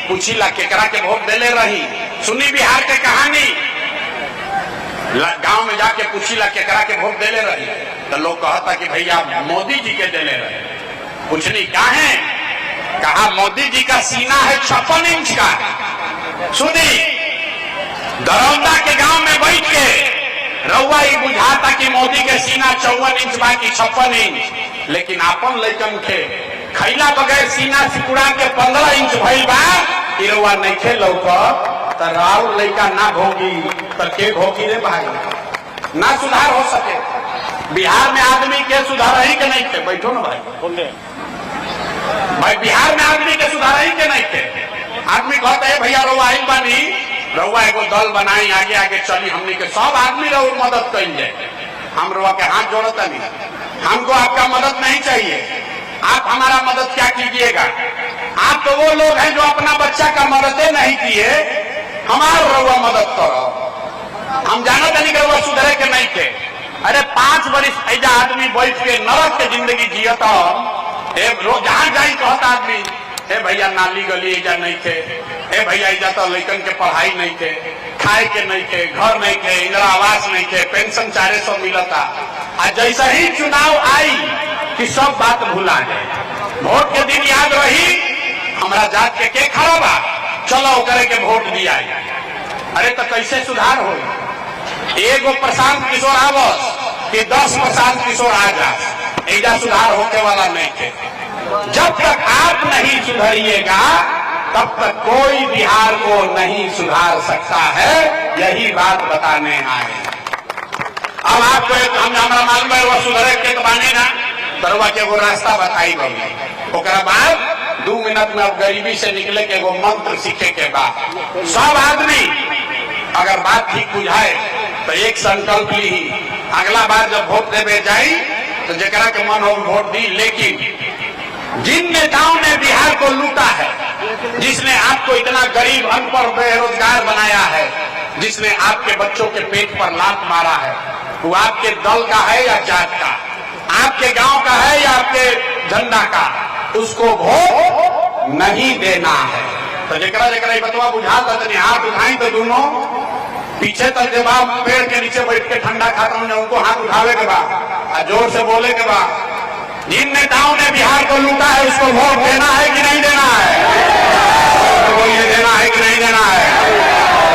पूछीला केकरा के वोट देले रही, सुनी बिहार के कहानी। गांव में जाके पूछीला केकरा के वोट देले रही, तो लोग कहता कि भैया मोदी जी के देले रहे। पूछनी काहे, कहा मोदी जी का सीना है 56 इंच का। सुनी दरौंदा के गांव में बैठ के रउआ ही बुझाता कि मोदी के सीना 54 इंच बा कि 56 इंच, लेकिन आपन लइकन के खैला बगैर सीना सिकुड़ा के 15 इंच भइल बा। कि रउआ नहीं खे लौकत तो राव लइका ना भोगी तो के भोगी रे भाई, ना सुधार हो सके। बिहार में आदमी के सुधार ही के नहीं थे, बैठो ना भाई, भाई बिहार में आदमी के सुधार ही के नहीं थे। आदमी कहते है भैया रउआ आई बानी, रउआ एगो दल बनाई, आगे आगे चली, हमनी के सब आदमी रउआ मदद करें जाए। हम रउआ के हाथ जोड़ता नहीं, हमको आपका मदद नहीं चाहिए, आप हमारा मदद क्या कीजिएगा। आप तो वो लोग हैं जो अपना बच्चा का मदद नहीं किए, हमारा रउआ मदद करो। हम जाना था नहीं कि रउआ सुधरे के नहीं थे। अरे 5 वर्ष ऐजा आदमी बैठ के नरक के जिंदगी जियता, जहां जाई कहता आदमी हे भैया नाली गली ऐजा नहीं थे, हे भैया ऐजा तो लइकन के पढ़ाई नहीं थे, खाए के नहीं थे, घर नहीं थे, इंदिरा आवास नहीं थे, पेंशन 400 मिलता। आज जैसा ही चुनाव आई कि सब बात भुला जाए। वोट के दिन याद रही हमारा जात के खड़ा बा, चलो करे के वोट दिया। अरे तो कैसे सुधार हो, एगो प्रशांत किशोर आवस कि 10 प्रशांत किशोर आ जा, ऐजा सुधार होने वाला नहीं थे। जब तक आप नहीं सुधरिएगा तब तक कोई बिहार को नहीं सुधार सकता है, यही बात बताने आए। अब आपको हमारा मालूम है वो सुधरे के तो बाने ना, तरवा के वो रास्ता बताई गई। ओकरा बाद 2 मिनट में अब गरीबी से निकले के वो मंत्र सीखे के बाद सब आदमी अगर बात ठीक बुझाए तो एक संकल्प ली, अगला बार जब वोट देवे जाई तो जरा के मन हो वोट दी। लेकिन जिन नेताओं ने बिहार को लूटा है, जिसने आपको इतना गरीब अनपढ़ बेरोजगार बनाया है, जिसने आपके बच्चों के पेट पर लात मारा है, वो आपके दल का है या जात का, आपके गांव का है या आपके झंडा का, उसको वोट नहीं देना है। तो जरा जरा बतवा बुझा तो हाथ उठाई तो दोनों पीछे तक जवाब पेड़ के नीचे बैठ के ठंडा खाता हूं, उनको हाथ उठावे के बाद जोर से बोले के बाद जिन नेताओं ने बिहार को लूटा है उसको वोट देना है कि नहीं देना है, तो ये देना है कि नहीं देना है।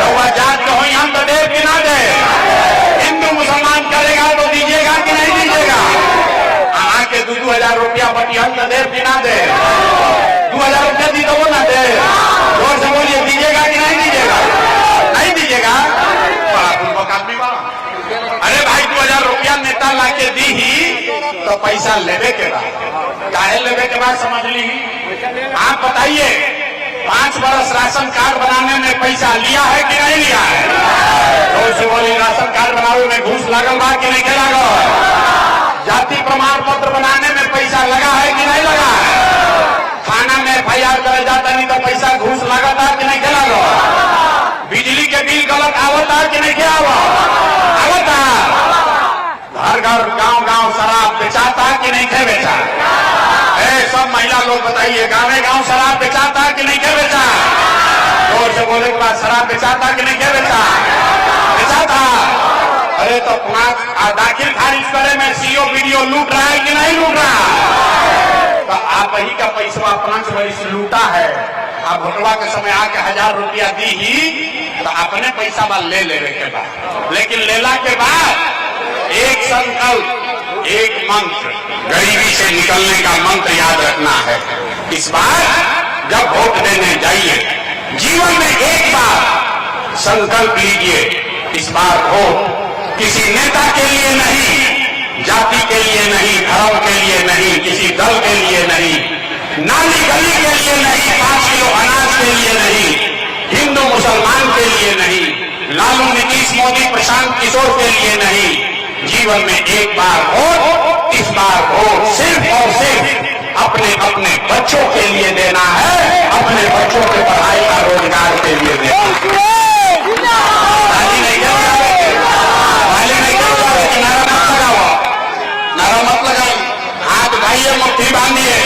तो वह जात को हो हम तो दे कि ना दे, हिंदू मुसलमान करेगा तो दीजिएगा कि नहीं दीजिएगा। आके 2-2 हजार रुपया बटियान तो दे कि ना दे, 2000 रुपया दी तो वो ना दे, जोर से बोलिए दीजिएगा कि नहीं दीजिएगा, नहीं दीजिएगा। बड़ा पूर्वक आदमी बड़ा, अरे भाई 2000 रुपया नेता लाके दी ही तो पैसा लेवे के बाद, काहे लेवे के बाद समझ ली। आप बताइए 5 बरस राशन कार्ड बनाने में पैसा लिया है कि नहीं लिया है, तो से बोली राशन कार्ड बनाने में घूस लागल बा कि नहीं लागल, जाति प्रमाण पत्र बनाने में पैसा लगा है कि नहीं लगा है, थाना में FIR करे जाता नहीं तो पैसा घूस लागता कि नहीं लागल, बिजली के बिल गलत आवता कि नहीं आवता, घर घर गांव गांव शराब बेचाता कि नहीं थे बेचा। सब महिला लोग बताइए गांव शराब बेचाता कि नहीं थे बेचा, जोर से बोले के बाद शराब बेचाता कि नहीं थे बेचा, बेचाता। अरे तो दाखिल खारिज करे में CO BDO लूट रहा है कि नहीं लूट रहा, तो आप ही का पैसा 5 वर्ष लूटा है। अब भोटवा के समय आके 1000 रुपया दी ही तो अपने पैसा बा ले लेवे के बाद, लेकिन लेला के बाद एक संकल्प, एक मंत्र, गरीबी से निकलने का मंत्र याद रखना है। इस बार जब वोट देने जाइए जीवन में एक बार संकल्प लीजिए, इस बार वोट किसी नेता के लिए नहीं, जाति के लिए नहीं, धर्म के लिए नहीं, किसी दल के लिए नहीं, नाली गली के लिए नहीं, 5 किलो अनाज के लिए नहीं, हिंदू मुसलमान के लिए नहीं, लालू नीतीश मोदी प्रशांत किशोर के लिए नहीं, जीवन में एक बार वोट, इस बार वोट सिर्फ और सिर्फ अपने अपने बच्चों के लिए देना है, अपने बच्चों के पढ़ाई का रोजगार के लिए देना है। नारा मत लगाओ, हाथ उठाइए, मुट्ठी बांधिए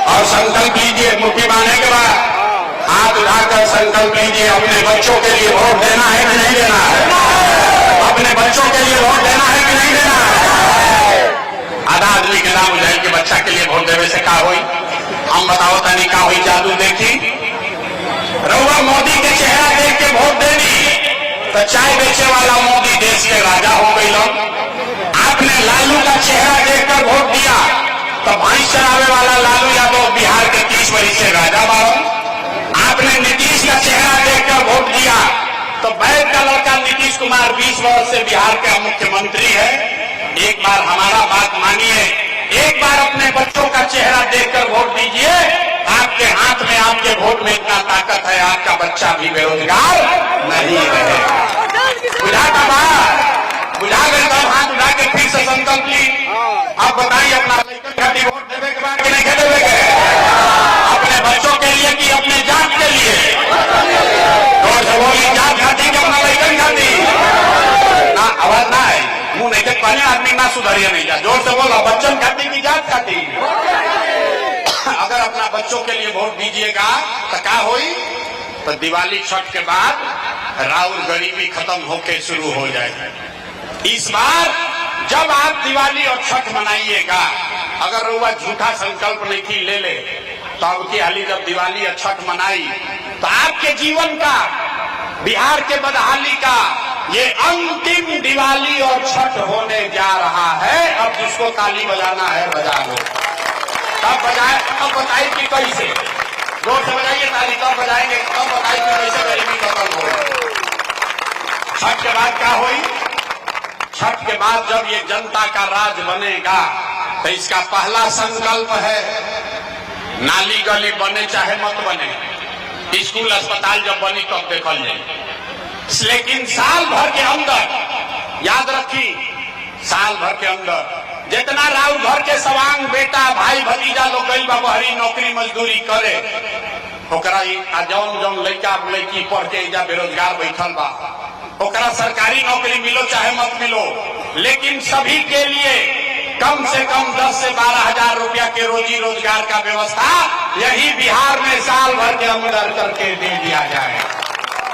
और संकल्प लीजिए। मुट्ठी बांधने के बाद हाथ उठा कर संकल्प लीजिए, अपने बच्चों के लिए वोट देना है कि नहीं देना है? अपने बच्चों के लिए वोट देना है कि नहीं देना है? आधा आदमी के नाम बुझाई के बच्चा के लिए वोट देवे से का हुई? हम बताओ तनी का हुई जादू देखी? रउआ मोदी के चेहरा देख के वोट देनी तो चाय बेचे वाला मोदी देश के राजा हो गई लोग। आपने लालू का चेहरा देखकर वोट दिया तो भैंस चरावे वाला लालू यादव बिहार के 30 वर्ष से राजा बारो। आपने नीतीश का चेहरा देखकर वोट दिया तो बैग का लड़का नीतीश कुमार 20 वर्ष से बिहार का मुख्यमंत्री है। एक बार हमारा बात मानिए, एक बार अपने बच्चों का चेहरा देखकर वोट दीजिए। आपके हाथ में, आपके वोट में इतना ताकत है, आपका बच्चा भी बेरोजगार नहीं रहेगा। बुझा का बात बुझा गए तब हाथ उठा के फिर से संकल्प ली। अब बताइए अपना खातिर वोट देवे के बाद कि नहीं देवे के? अपने बच्चों के लिए कि अपने जात के लिए? जोर से बोली, जात खाती कि अपना लड़कन खाती? ना आवाज ना है, मुंह नहीं देख पाने आदमी ना सुधरिए नहीं जा। जोर से बोला, बच्चन खाती की जात खाती? अगर अपना बच्चों के लिए वोट दीजिएगा तो क्या होई? तो दिवाली छठ के बाद राउर गरीबी खत्म होके शुरू हो जाएगी। इस बार जब आप दिवाली और छठ मनाइएगा, अगर रुआ झूठा संकल्प नहीं ले ले तो अब की हाली जब दिवाली और छठ मनाई तो आपके जीवन का, बिहार के बदहाली का ये अंतिम दिवाली और छठ होने जा रहा है। अब जिसको ताली बजाना है बजा लो, तब बजाए। अब बताइए कि कैसे? जोर से बजाइए ताली, तब बजाएंगे, तब बताइए कि कैसे गरीबी खत्म हो। छठ के बाद क्या हुई? छठ के बाद जब ये जनता का राज बनेगा तो इसका पहला संकल्प है, नाली गली बने चाहे मत बने, स्कूल अस्पताल जब बनी तब देखल जाए, लेकिन साल भर के अंदर, याद रखी, साल भर के अंदर जितना राउर घर के सवांग बेटा भाई भतीजा लोग गई बा बहरी नौकरी मजदूरी करे, ओकरा जौन जौन लड़का लड़की पढ़ के इजा बेरोजगार बैठल बा, ओकरा सरकारी नौकरी मिलो चाहे मत मिलो, लेकिन सभी के लिए कम से कम 10 से 12 हजार रुपया के रोजी रोजगार का व्यवस्था यही बिहार में साल भर के अंदर करके दे दिया जाए।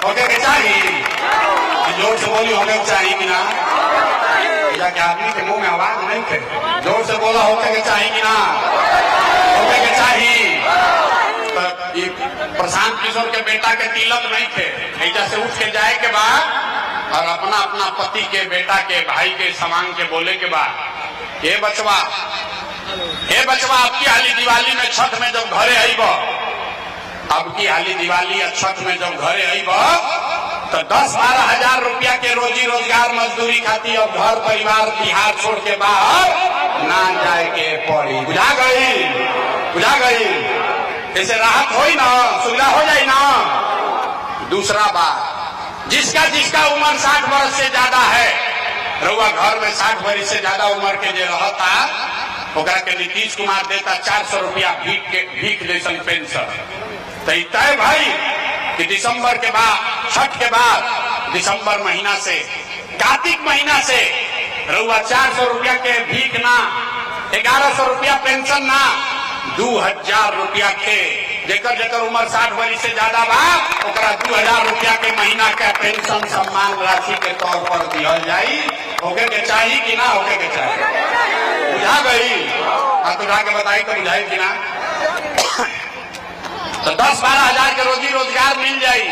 होके के चाहिए? जोर से बोली, होके के चाहिए कि ना? के आदमी के मुंह में आवाज नहीं थे, जोर से बोला, होके के चाहिए कि ना? होके के चाहिए। तो प्रशांत किशोर के बेटा के तिलक नहीं थे, ऐसा से उठ के जाए के बाद और अपना अपना पति के, बेटा के, भाई के सामान के बोले के बाद, हे बचवा, अब की हाली दिवाली में छठ में जब घरे आईब, अब की हाली दिवाली या छठ में जब घरे आईब तो 10-12 हजार रुपया के रोजी रोजगार मजदूरी खाती और घर परिवार बिहार छोड़ के बाहर ना जाए के पड़ी। बुझा गई? बुझा गई? ऐसे राहत होई ना, सुविधा हो जाए ना। दूसरा बात, जिसका जिसका उम्र 60 वर्ष से ज्यादा है, रउआ घर में 60 वर्ष से ज्यादा उम्र के जो रहता, ओकरा के नीतीश कुमार देता 400 रुपया भीख जैसन पेंशन। तो तय भाई कि दिसंबर के बाद, छठ के बाद दिसंबर महीना से, कार्तिक महीना से रउआ 400 रुपया के भीख ना, 1100 रुपया पेंशन ना, 2000 रुपया के, जेकर जेकर उम्र 60 वर्ष से ज्यादा बा, ओकरा 2000 रुपया के महीना का पेंशन सम्मान राशि के तौर पर दिया जाई। होके के चाहिए कि ना? होके के चाहिए। बुझा गई? हाथ उठा के बताई तो बुझाई कि ना? तो 10-12 हजार के रोजी रोजगार मिल जाई।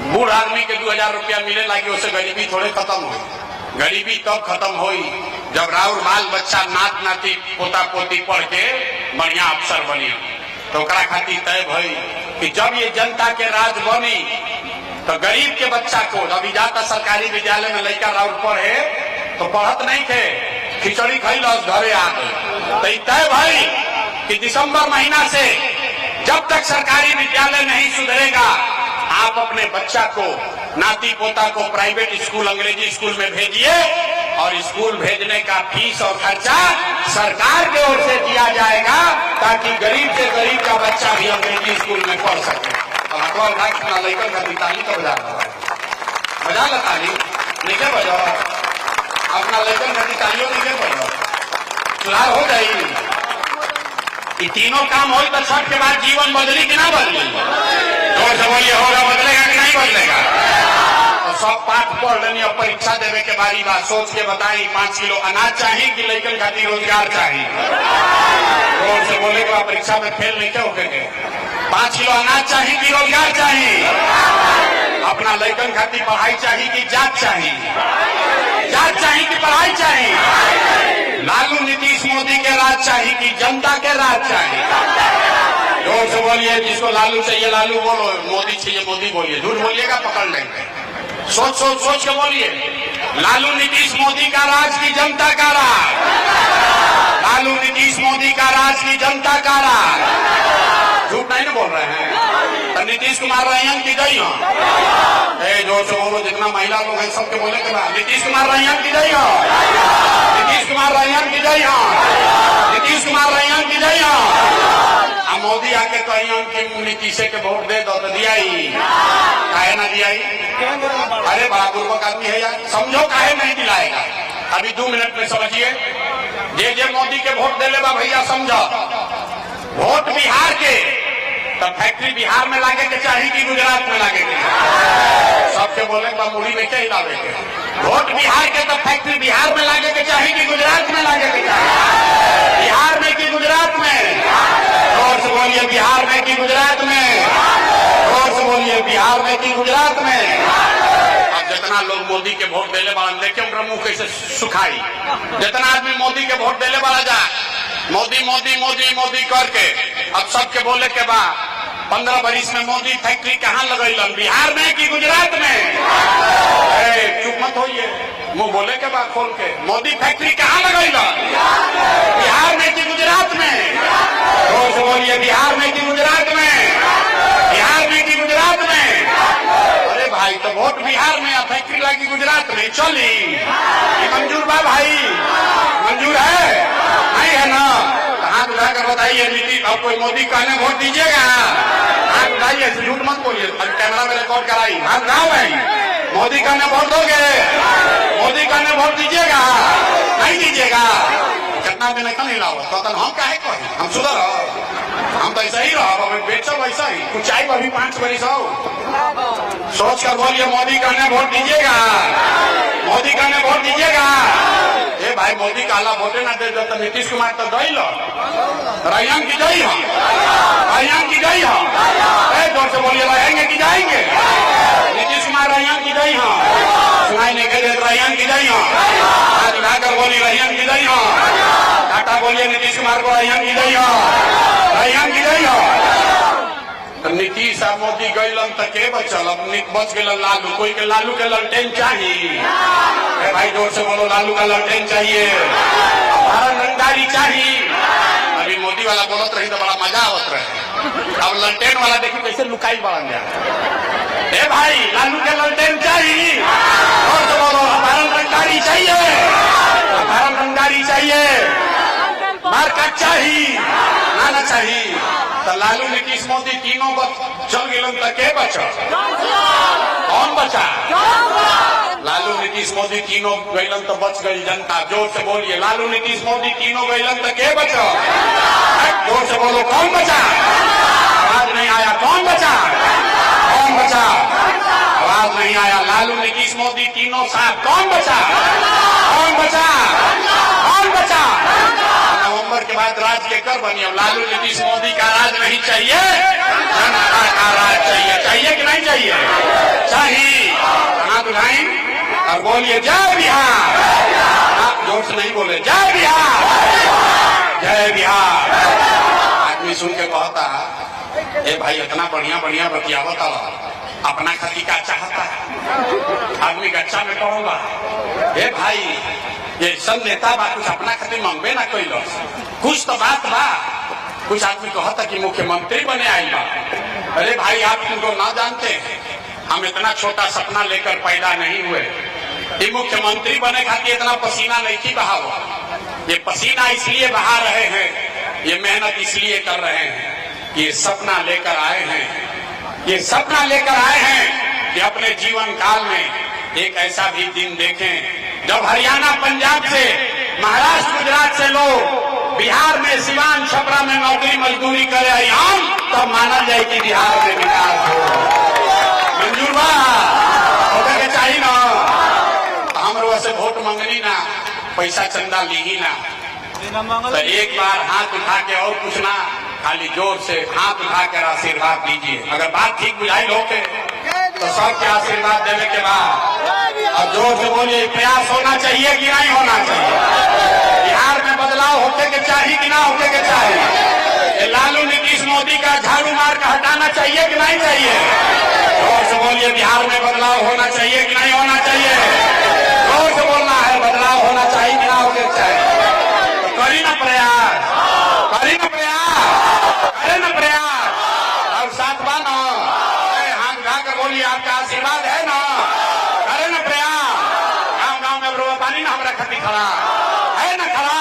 बूढ़ आदमी के 2000 रुपया मिले लगी, उससे गरीबी थोड़े खत्म हुई। गरीबी तब खत्म हुई जब राउर बाल बच्चा, नात नाती, पोता पोती पढ़ के बढ़िया अफसर बनी। तो ओकरा खातिर तय भई कि जब ये जनता के राज बनी तो गरीब के बच्चा को, अभी जाता सरकारी विद्यालय में लड़का राउर पढ़े तो पढ़त नहीं थे, खिचड़ी खैलस घरे आ गई। तो तय भई कि दिसंबर महीना से जब तक सरकारी विद्यालय नहीं सुधरेगा, आप अपने बच्चा को, नाती पोता को प्राइवेट स्कूल, अंग्रेजी स्कूल में भेजिए और स्कूल भेजने का फीस और खर्चा सरकार की ओर से दिया जाएगा ताकि गरीब से गरीब का बच्चा भी अंग्रेजी स्कूल में पढ़ सके। अपना लेकर का ताली तो बजा ला ताली, नीचे बजाओ, अपना लेकर का तालियों नीचे बजाओ, सुधार हो जाएगी। ये तीनों काम हो तो छठ के बाद जीवन बदली कि ना बदली? जोर से बोली। बोलिए होगा, बदलेगा कि नहीं बदलेगा? तो सब पाठ पढ़ लेनी, अब परीक्षा देवे के बारी बात सोच के बताई 5 किलो अनाज चाहिए कि लड़कन खातिर रोजगार चाहिए? जोर से बोले कि परीक्षा में फेल नहीं क्या हो गए? 5 किलो अनाज चाहिए कि रोजगार चाहिए? अपना लड़कन खातिर पढ़ाई चाहिए कि जात चाहिए? जात चाहिए कि पढ़ाई चाहिए? लालू नीतीश मोदी के राज चाहिए कि जनता के राज चाहिए? जोर से बोलिए, जिसको लालू चाहिए लालू बोलो, मोदी चाहिए मोदी बोलिए। झूठ बोलिएगा पकड़ लेंगे। सोच सोच सोच के बोलिए, लालू नीतीश मोदी का राज की जनता का राज? लालू नीतीश मोदी का राज की जनता का राज? झूठ नहीं ना बोल रहे हैं? तो नीतीश कुमार रैयन की गई हो, जोर से बोलो, जितना महिला लोग हैं सबके बोले के बाद नीतीश कुमार रैयन की गई हो, नीतीश कुमार रैयन की गई हो, नीतीश कुमार रैयन की गई हो। मोदी आके कहियन कि नीतीश के वोट दे दो, तो दिया ही काहे ना दिया ही? अरे बड़ा पूर्वक आदमी है यार, समझो काहे नहीं दिलाएगा? अभी 2 मिनट में समझिए। जे मोदी के वोट दे लेगा भैया समझो, वोट बिहार के तो फैक्ट्री बिहार में लागे के चाहिए कि गुजरात में लागे के? सबके बोले मुड़ी में क्या हिलावे के? वोट बिहार के तो फैक्ट्री बिहार में लागे के चाहिए कि गुजरात में लागे के चाहिए? बिहार में कि गुजरात में? जोर से बोलिए, बिहार में कि गुजरात में? जोर से बोलिए, बिहार में कि गुजरात में? अब जितना लोग मोदी के वोट देने वाला देखे उनका मुंह कैसे सुखाई। जितना आदमी मोदी के वोट देने वाला जा, मोदी मोदी मोदी मोदी करके अब सबके बोले के बाद 15 बरिस में मोदी फैक्ट्री कहाँ लगैलन? बिहार में कि गुजरात में? चुप मत होइए, मुंह बोले के बाद खोल के, मोदी फैक्ट्री कहाँ लगैलन? बिहार में कि गुजरात में? जोर से बोलिए, बिहार में कि गुजरात में? बिहार में कि गुजरात में? अरे भाई, तो वोट बिहार में, फैक्ट्री लगी गुजरात में, चली ये मंजूर बा भाई? मंजूर है? नहीं है ना? हाथ उठाकर बताइए, नीतीश अब कोई मोदी कहने वोट दीजिएगा? हाथ उठाइए, झूठ मत बोलिए, कैमरा में रिकॉर्ड कराई। हाथ उठाओ भाई, मोदी कहने वोट दोगे? मोदी कहने वोट दीजिएगा? नहीं दीजिएगा? कितना दिन नहीं लाओ तो हम काहे कहें? हम सुधर, हम तो ऐसा ही रहो, बेचो वैसा ही कुछ आई अभी 5 बरिस हो। सोच कर बोलिए, मोदी कहने वोट दीजिएगा? मोदी कहने वोट दीजिएगा? ए भाई, मोदी काला वोटे ना दे तो नीतीश कुमार तो दई लो, रैयन की गई हो, रैयन की गई हो। जोर से बोलिए, रहेंगे कि जाएंगे? नीतीश कुमार रैयन की गई हो, सुनाई नहीं गई रैयन की गई हो। आज उठाकर बोली, रैयन की गई हो। टाटा बोलिए, नीतीश कुमार को रैयन की गई हो, रैयन की गई हो। तो नीतीश आ मोदी गईलन तो के बचल? अब बच गए लालू। कोई के लालू के ललटेन चाहिए? भाई जोर से बोलो, लालू का ललटेन चाहिए, भारत रंगदारी चाहिए। अभी मोदी वाला बोलत रही तो बड़ा मजा आवत रहे, अब ललटेन वाला देखिए कैसे लुकाई बढ़ गया। ए भाई, लालू के ललटेन चाहिए, जोर से बोलो, भारत रंगदारी चाहिए, भारत रंगदारी चाहिए, मार्केट चाहिए, नाना चाहिए। तो लालू नीतीश मोदी तीनों चल गए तो के बचा? कौन बचा? लालू नीतीश मोदी तीनों गईलन तो बच गई जनता। जोर से बोलिए, लालू नीतीश मोदी तीनों गईलन तो के बचा? जोर से बोलो, कौन बचा? आवाज नहीं आया, कौन बचा? कौन बचा? आवाज नहीं आया। लालू नीतीश मोदी तीनों साथ, कौन बचा? कौन बचा? कौन बचा? नवंबर के बाद राज के कर बनिए। लालू नीतीश मोदी का राज नहीं चाहिए, जनता का राज चाहिए। चाहिए कि नहीं चाहिए? चाहिए। हाथ उठाएं और बोलिए, जय बिहार। आप जोर से नहीं बोले, जय बिहार, जय बिहार। आदमी सुन के कहता, ए भाई इतना बढ़िया बढ़िया बतियावत अपना खाती का चाहता है, आदमी का अच्छा में कहूंगा। ए भाई, ये सब नेता बा, कुछ अपना खातिर मांगबे ना कोई लोग, कुछ तो बात बा। कुछ आदमी कहता कि मुख्यमंत्री बने आई बा। अरे भाई, आप इनको ना जानते, हम इतना छोटा सपना लेकर पैदा नहीं हुए। ये मुख्यमंत्री बने खातिर इतना पसीना नहीं की बहा हुआ। ये पसीना इसलिए बहा रहे हैं, ये मेहनत इसलिए कर रहे हैं, ये सपना लेकर आए हैं, ये सपना लेकर आए हैं कि अपने जीवन काल में एक ऐसा भी दिन देखें जब हरियाणा पंजाब से, महाराष्ट्र गुजरात से लोग बिहार में सिवान छपरा में नौकरी मजदूरी करे, हम तब माना जाए कि बिहार में विकास हो। पैसा चंदा ली ही ना। तो एक बार हाथ उठा के और कुछ ना, खाली जोर से हाथ उठा कर आशीर्वाद दीजिए। अगर बात ठीक बुझाई होते तो सबके आशीर्वाद देने के बाद और जोर से बोलिए, प्रयास होना चाहिए कि नहीं होना चाहिए? बिहार में बदलाव होते के चाहिए कि ना होते के चाहिए? लालू नीतीश मोदी का झाड़ू मार का हटाना चाहिए कि नहीं चाहिए? जोर से बोलिए, बिहार में बदलाव होना चाहिए कि नहीं होना चाहिए? जोर से बोलना है, बदलाव होना चाहिए कि ना होना चाहिए? तो करी ना प्रयास, करी ना प्रयास, करे ना प्रयास। और सातवां ना हाथ उठाकर बोलिए, आपका आशीर्वाद है ना? करे ना प्रयास। गाँव गाँव में रोवा पानी ना हमारा खती खड़ा है ना, खड़ा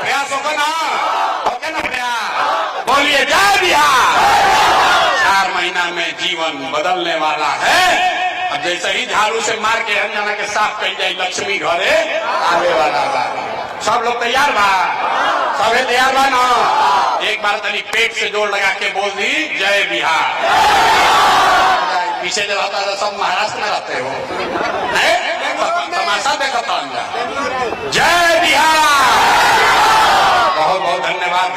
प्रयास होगा ना, होगा ना प्रयास। बोलिए जय बिहार। 4 महीना में जीवन बदलने वाला है। अब जैसे ही झाड़ू से मार के अंजना के साफ कर जाए, लक्ष्मी घरे आने वाला बा। सब लोग तैयार बा? सबे तैयार बा ना? एक बार तनी पेट से जोर लगा के बोल दी, जय बिहार। पीछे जब आता था सब महाराष्ट्र में रहते हो, तमाशा देखता हूँ। जय बिहार। बहुत बहुत धन्यवाद।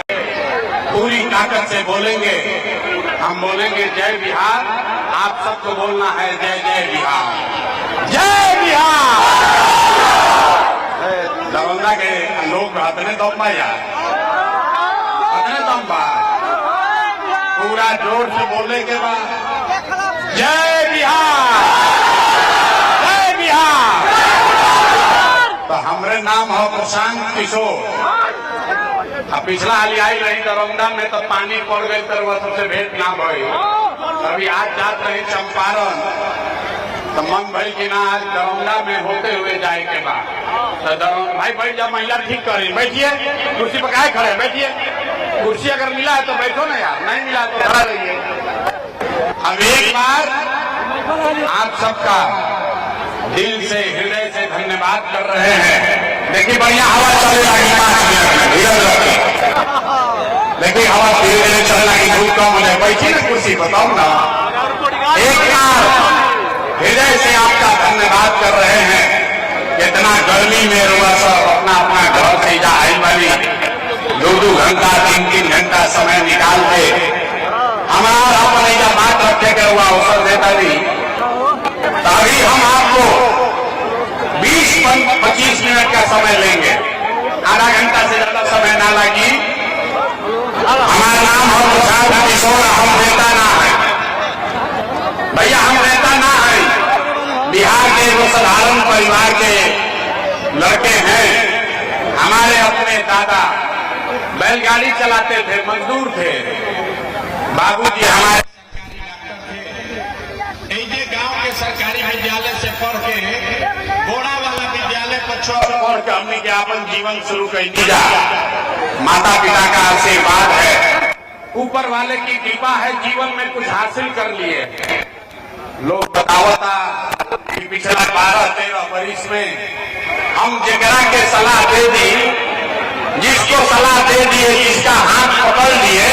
पूरी ताकत से बोलेंगे, हम बोलेंगे जय बिहार। आप सबको बोलना है जय जय बिहार, जय बिहार। दरभंगा के लोग रहते दम बा यार, अतने दम बा। पूरा जोर से बोलने के बाद जय बिहार, जय बिहार। तो हमरे नाम हो प्रशांत किशोर। अब पिछला हाल आई रही दरभंगा में तो पानी पड़ गई, तो सबसे भेंट ना भई। अभी आज जात रही चंपारण, तो मन भई कि ना आज दरभंगा में होते हुए जाए के बाद। तो भाई बैठ जा, महिला ठीक करी, बैठिए कुर्सी पर काहे खड़े, बैठिए। कुर्सी अगर मिला है तो बैठो ना यार, नहीं मिला तो खड़ा रहिए। अब एक बार आप सबका दिल से हृदय से धन्यवाद कर रहे हैं। देखिए बढ़िया हवा चले लगी, 5 मिनट देखिए हवा धीरे धीरे चलने लगी, धूप कम होने। बैठिए ना कुर्सी, बताओ ना। एक बार हृदय से आपका धन्यवाद कर रहे हैं। इतना गर्मी में रुआ सब अपना अपना घर से जा आई वाली 2-2 घंटा 3-3 घंटा समय निकाल के हमारा अपने जा बात रखे के हुआ अवसर देता नहीं। तभी हम आपको 20-25 मिनट का समय लेंगे, आधा घंटा से ज्यादा समय ना लगी। हमारा नाम हो प्रशांत किशोर, हम नेता ना है भैया, हम नेता ना है। बिहार के वो साधारण परिवार के लड़के हैं। हमारे अपने दादा बैलगाड़ी चलाते थे, मजदूर थे। बाबूजी हमारे गांव के सरकारी विद्यालय से पढ़ के घोड़ा वाला विद्यालय पर पढ़ के हमने के अपन जीवन शुरू कर दिया। माता पिता का आशीर्वाद है, ऊपर वाले की कृपा है, जीवन में कुछ हासिल कर लिए। लोग बतावता कि पिछला 12-13 वर्ष में हम जगरा के सलाह दे दी, जिसको सलाह दे दिए, जिसका हाथ पकड़ लिए,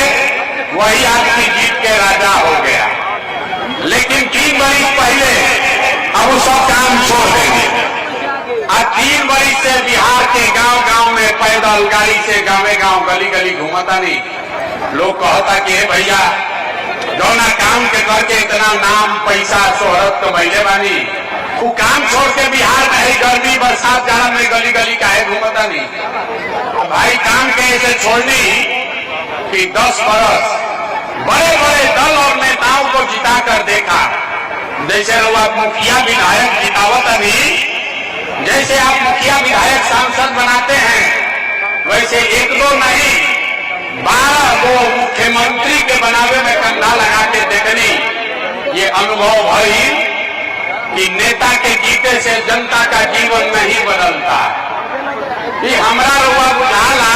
वही आदमी जीत के राजा हो गया। लेकिन 3 वर्ष पहले अब वो सब काम छोड़ देंगे। आज 3 वर्ष से बिहार के गांव-गांव में पैदल गाड़ी से गाँवे गांव गली-गली घूमता नहीं। लोग कहता कि हे भैया जौना काम के करके इतना नाम पैसा शोहरत तो भैले बानी, वो काम छोड़ के बिहार में ही गर्मी बरसात जाड़ा में गली गली काहे घूमता नहीं। भाई काम के ऐसे छोड़नी कि 10 बरस बड़े बड़े दल और नेताओं को जिता कर देखा। जैसे आप मुखिया विधायक जितावत अभी, जैसे आप मुखिया विधायक सांसद बनाते हैं, वैसे 1-2 नहीं 12 मुख्यमंत्री के बनावे में कंधा लगा के देखनी। ये अनुभव भई कि नेता के जीते से जनता का जीवन नहीं बदलता। ये हमारा रुआ बुझाला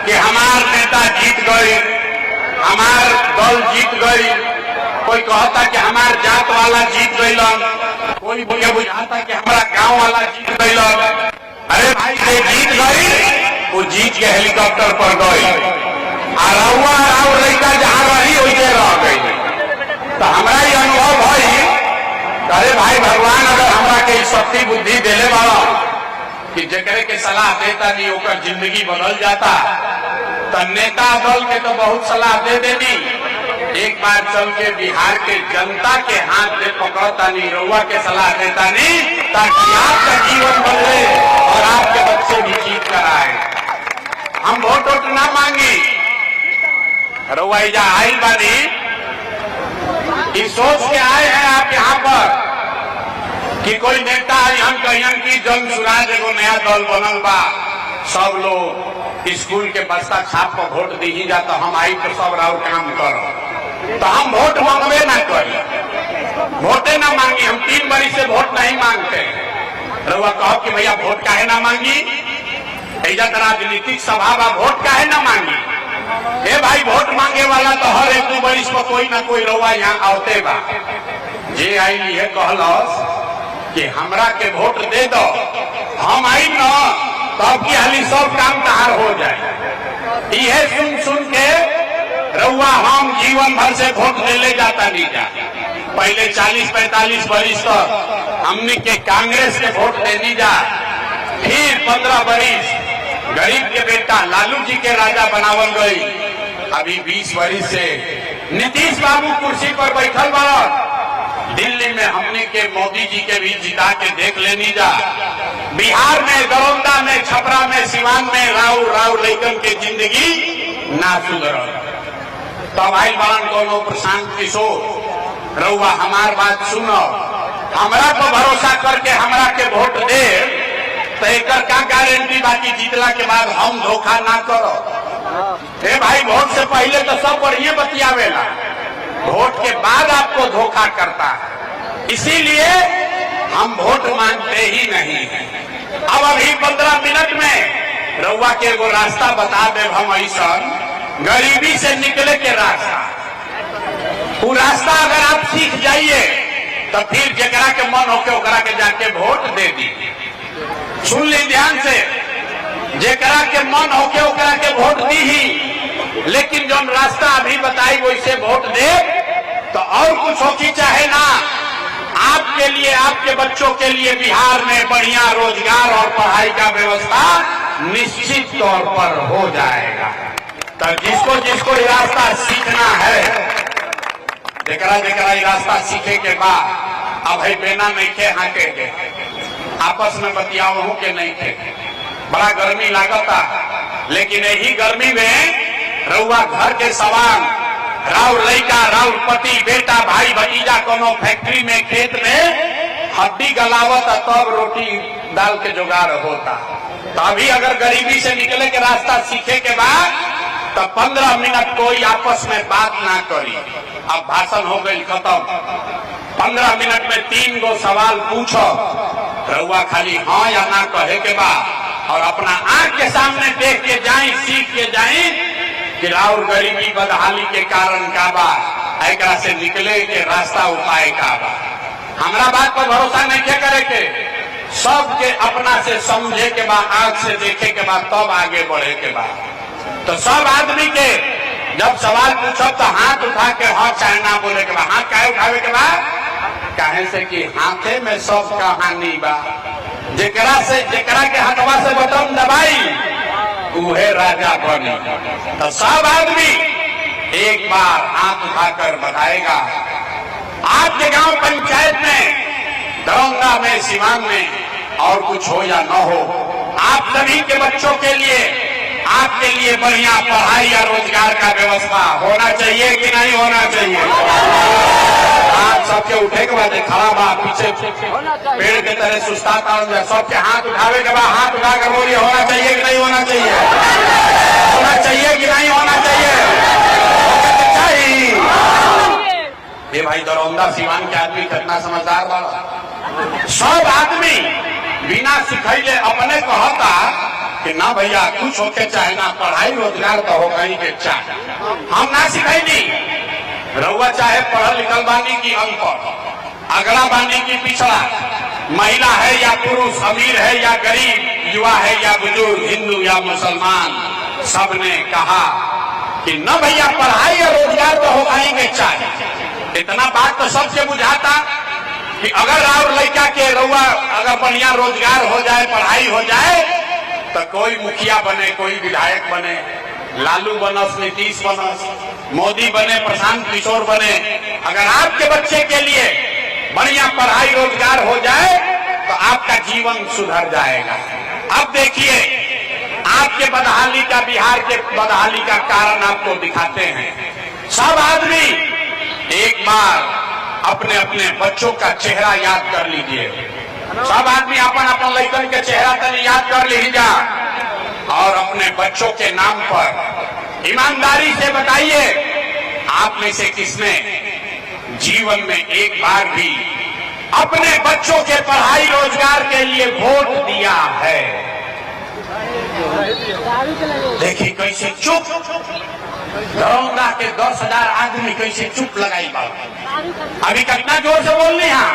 कि हमार नेता जीत गई, हमार दल जीत गई। कोई कहता कि हमार जात वाला जीत गईलन, कोई बुझाता कि हमारा गांव वाला जीत गईलन। अरे भाई ये जीत गई, वो जीत के हेलीकॉप्टर पर गई, और लड़का जहां रही वैसे रह गई। तो हमारा ये अनुभव भाई, अरे भाई भगवान अगर हमरा के शक्ति बुद्धि देले वाला कि जकरे के सलाह देता नहीं ओकर जिंदगी बदल जाता। तो नेता दल के तो बहुत सलाह दे देनी, एक बार चल के बिहार के जनता के हाथ से पकड़ता नहीं, रउआ के सलाह देता नहीं, ताकि आपका जीवन बदले और आपके बच्चे भी जीत कर आए। हम वोट वोट ना मांगी, रउआ इजा आइल बानी, इस सोच के आए हैं आप यहाँ पर कि कोई नेता यहाँ कहियन की जंग सुराज एगो नया दल बनल बा, सब लोग स्कूल के बस्ता छाप पर वोट दी ही जाता, हम आई तो सब राउर काम करो। तो हम वोट मांगवे ना करी, वोटे ना मांगी, हम 3 बरी से वोट नहीं मांगते। रउआ कहो कि भैया वोट काहे ना मांगी, ऐजा राजनीतिक सभा बा, वोट काहे ना मांगी। ए भाई वोट मांगे वाला तो हर 1-2 बरिस पर कोई ना कोई रउआ यहाँ आवते बा। जे आई है कहलस कि हमरा के वोट दे दो, हम आई न तब की हाली सब काम तहार हो जाए। यह सुन सुन के रउआ हम जीवन भर से वोट ले जाता नहीं जा। पहले 40-45 बरिस तक हमने के कांग्रेस के वोट देनी जा, फिर 15 बरिस गरीब के बेटा लालू जी के राजा बनावल गई। अभी 20 बरिस से नीतीश बाबू कुर्सी पर बैठल बड़ा। दिल्ली में हमने के मोदी जी के भी जिता के देख लेनी जा। बिहार में, दरौंदा में, छपरा में, सिवान में राउर लैकन के जिंदगी ना सुधरल। तब आई बालन कोनो प्रशांत किशोर, रउआ हमार बात सुनो, हमरा को भरोसा करके हमरा के वोट दे तो एकर का गारंटी बाकी जीतला के बाद हम धोखा ना करो। ए भाई वोट से पहले तो सब बढ़िया बतियावेला, वोट के बाद आपको धोखा करता है, इसीलिए हम वोट मांगते ही नहीं हैं। अब अभी 15 मिनट में रउआ के एगो रास्ता बता दे हम, ऐसा गरीबी से निकले के रास्ता। वो रास्ता अगर आप सीख जाइए तो फिर जकरा के मन होके ओकरा के जाके वोट दे दी। सुन ली ध्यान से, जकरा के मन होके ओकरा के वोट दी ही, लेकिन जो रास्ता अभी बताई वैसे वोट दे तो और कुछ होती चाहे ना, आपके लिए, आपके बच्चों के लिए बिहार में बढ़िया रोजगार और पढ़ाई का व्यवस्था निश्चित तौर पर हो जाएगा। तो जिसको जिसको ये रास्ता सीखना है, जकरा ये रास्ता सीखे के बाद अब है बेना नहीं खे हाके के आपस में बतियाओ के नहीं थे। बड़ा गर्मी लागता, लेकिन यही गर्मी में रउआ घर के सवाल, राउर लड़का, राउर पति, बेटा, भाई भतीजा कोनो फैक्ट्री में, खेत में हड्डी गलावत तब रोटी दाल के जुगाड़ होता। तो अभी अगर गरीबी से निकले के रास्ता सीखे के बाद तो 15 मिनट कोई आपस में बात ना करी। अब भाषण हो गई खत्म, 15 मिनट में 3 गो सवाल पूछो, रउआ खाली हाँ या ना कहे के बाद और अपना आंख के सामने देख के जाए, सीख के जाए कि राउर गरीबी बदहाली के कारण का बा, एकरा से निकले के रास्ता उपाय का बा। हमरा बात पर भरोसा नहीं क्या करे के, सबके अपना से समझे के बाद, आंख से देखे के बाद तब आगे बढ़े के बाद। तो सब आदमी के जब सवाल पूछो तो हाथ उठा के हाँ चाहे ना बोले के बाद, हाथ काहे उठावे के बाद, काहे से कि हाथे में सब कहानी बा। जेकरा के हथवा से बटन दबाई उहे राजा बनी। तो सब आदमी एक बार हाथ उठाकर बताएगा। आपके गांव पंचायत में, दरौंदा में, सिवान में और कुछ हो या न हो, आप सभी के बच्चों के लिए, आपके लिए बढ़िया पढ़ाई या रोजगार का व्यवस्था होना चाहिए कि नहीं होना चाहिए? आप सबके उठे के बाद खड़ा बा, पीछे पेड़ के तरह सुस्ताता, सबके हाथ उठावे के बाद हाथ उठाकर बोलिए होना चाहिए कि नहीं होना चाहिए? होना चाहिए कि नहीं होना चाहिए? ये भाई दरौंदा सिवान के आदमी कितना समझदार बा। सब आदमी बिना सिखैले अपने कहता कि ना भैया कुछ होके चाहे ना, पढ़ाई रोजगार तो हो गई के चाहे, हम ना सिखैनी। रउआ चाहे पढ़ल लिखल बानी की अनपढ़, अगड़ा बानी की पिछड़ा, महिला है या पुरुष, अमीर है या गरीब, युवा है या बुजुर्ग, हिंदू या मुसलमान, सबने कहा कि न भैया पढ़ाई और रोजगार तो हो गई के चाहे। इतना बात तो सबसे बुझाता। कि अगर और लड़का के रउआ अगर बढ़िया रोजगार हो जाए, पढ़ाई हो जाए, तो कोई मुखिया बने, कोई विधायक बने, लालू बनस, नीतीश बनस, मोदी बने, प्रशांत किशोर बने, अगर आपके बच्चे के लिए बढ़िया पढ़ाई रोजगार हो जाए तो आपका जीवन सुधर जाएगा। अब देखिए, आपके बदहाली का, बिहार के बदहाली का कारण आपको दिखाते हैं। सब आदमी एक बार अपने अपने बच्चों का चेहरा याद कर लीजिए। सब आदमी अपन अपन लड़कन के चेहरा तनी याद कर लीजिए और अपने बच्चों के नाम पर ईमानदारी से बताइए, आप में से किसने जीवन में एक बार भी अपने बच्चों के पढ़ाई रोजगार के लिए वोट दिया है? देखिए कैसे चुप, दरोगा के 10,000 आदमी कैसे चुप लगाई बात। अभी कितना जोर से बोलने यहाँ,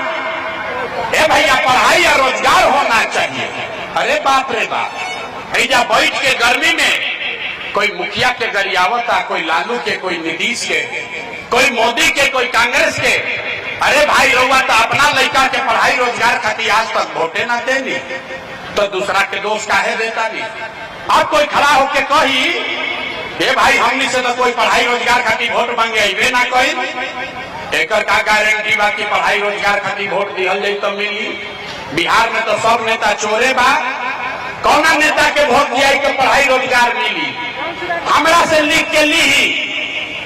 ए भैया पढ़ाई और रोजगार होना चाहिए। अरे बाप रे बाप, ऐजा बैठ के गर्मी में कोई मुखिया के गरियावता, कोई लालू के, कोई नीतीश के, कोई मोदी के, कोई कांग्रेस के। अरे भाई रउआ तो अपना लड़का के पढ़ाई रोजगार खातिर आज तक वोटे ना देनी, तो दूसरा के दोस्त काहे देता नहीं? अब कोई खड़ा होके कही, ए भाई हमनी से तो कोई पढ़ाई रोजगार खातिर वोट मांगे अबे ना कोई, एकर का गारंटी बा कि पढ़ाई रोजगार खातिर वोट दिहल जाई तो मिली? बिहार में तो सब नेता चोरे बा, कौना नेता के वोट दिया के पढ़ाई रोजगार मिली? हमरा से लिख के ली,